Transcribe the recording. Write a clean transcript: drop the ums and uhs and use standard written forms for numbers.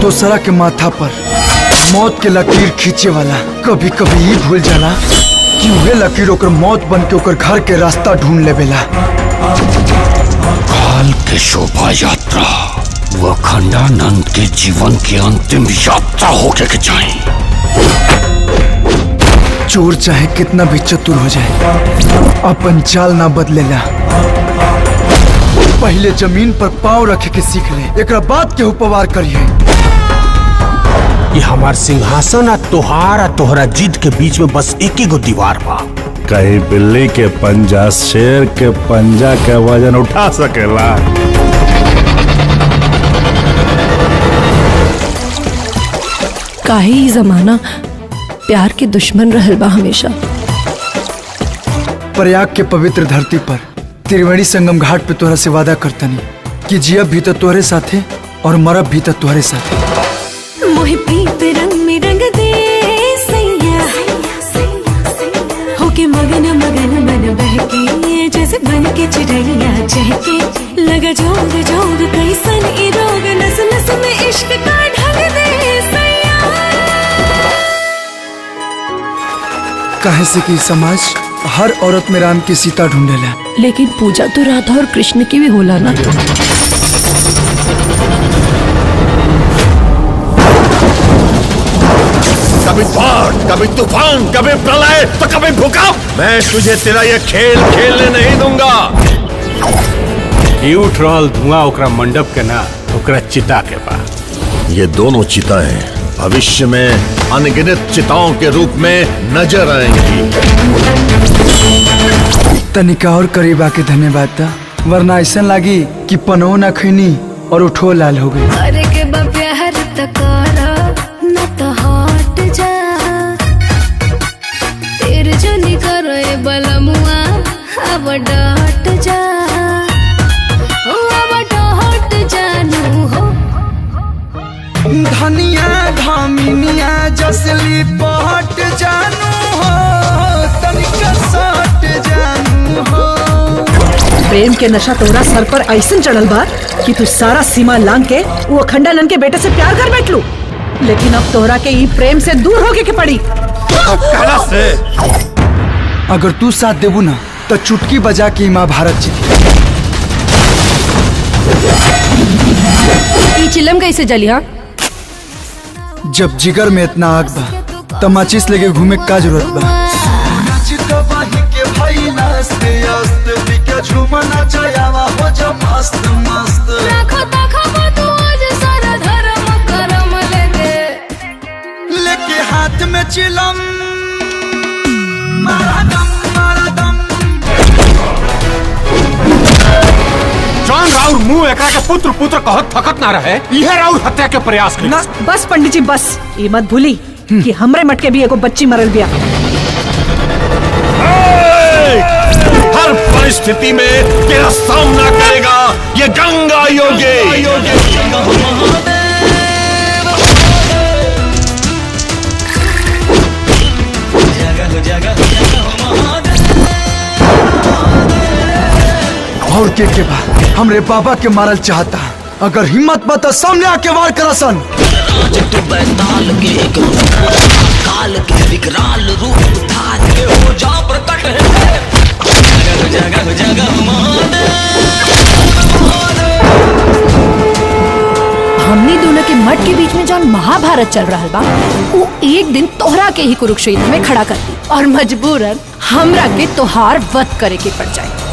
दोसरा के माथा पर मौत के लकीर खींचे वाला कभी कभी ही भूल जाला कि वह लकीर ओकर मौत बन के ओकर घर के रास्ता ढूंढ लेवेला। काल के शोभा यात्रा वो अखंडानंद के जीवन की अंतिम यात्रा होके के चाहिए। चोर चाहे कितना भी चतुर हो जाए अपन चाल ना बदलेला। पहले जमीन पर पांव रखे के सीख ले, एक बाद के उपवार करिए। ये हमार सिंहासन आ तोहार आ तोहरा जिद के बीच में बस एक ही गो दीवार बा। कहीं बिल्ली के पंजा शेर के पंजा के वजन उठा सकेला। काहे ही जमाना प्यार के दुश्मन रहल बा हमेशा। प्रयाग के पवित्र धरती पर त्रिवेणी संगम घाट पे तोहरा से वादा करतनी कि जियब भी तो तोहरे साथे और मरब भी तो तोहरे साथे। मोहि प्रीत रंग में रंग दे सैया, होके मगन मगन मन बहके जैसे बन के चिड़ैया चहके। लगा जोग जोग कैसन ई रोग, नस नस में इश्क का ढंग दे सैया। काहे से कि समाज हर औरत में राम की सीता ढूंढेला, लेकिन पूजा तो राधा और कृष्ण की भी होला ना। कभी बाढ़, कभी तूफान, कभी प्रलय तो कभी भूकंप, मैं तुझे तेरा ये खेल खेलने नहीं दूंगा। ये उठ रहल धुआं ओकरा मंडप के ना, ओकरा चिता के पास। ये दोनों चिताएं भविष्य में अनगिनत चिताओं के रूप में नजर आएंगी। तनिका और करीब आके धन्यवाद था, वरना ऐसा लागी कि पनो ना खैनी और उठो लाल हो गई। अरे के प्यार तकारा न तो हट जा, तेरे जो निकर बलमुआ अब डट जा, अब डट जानू हो। धनिया धामिनिया जसली पहट जानू हो, तनिका सट जानू हो। प्रेम के नशा तोरा सर पर ऐसन चढ़ल बा कि तू सारा सीमा लांग के वो अखंडानंद के बेटे से प्यार कर बैठ लू। लेकिन अब तोहरा के ई प्रेम से दूर होके के पड़ी। अगर तू साथ देबू ना तो चुटकी बजा के महाभारत जीती। ई चिलम कैसे जली? हाँ, जब जिगर में इतना आग बा तो माचिस लेके घूमे का जरूरत बा। लेके हाथ में चिलम मारा दम मारा दम। जौन राउर मुंह एकरा के पुत्र पुत्र कहत थकत ना रहे, यह राउर हत्या के प्रयास के। बस पंडित जी बस, ये मत भूली कि हमरे मटके भी एगो बच्ची मरल बिया। हर परिस्थिति में तेरा सामना करेगा ये गंगा योगी। और के बा हमरे बाबा के मारल चाहता, अगर हिम्मत बता सामने आके वार करसन। काल के विकराल रूप धार के हो जा प्रकट है। हमनी दोनों के मठ के बीच में जौन महाभारत चल रहा बा, वो एक दिन तोहरा के ही कुरुक्षेत्र में खड़ा कर दी और मजबूरन हमरा के तोहार वध करे के पड़ जाए।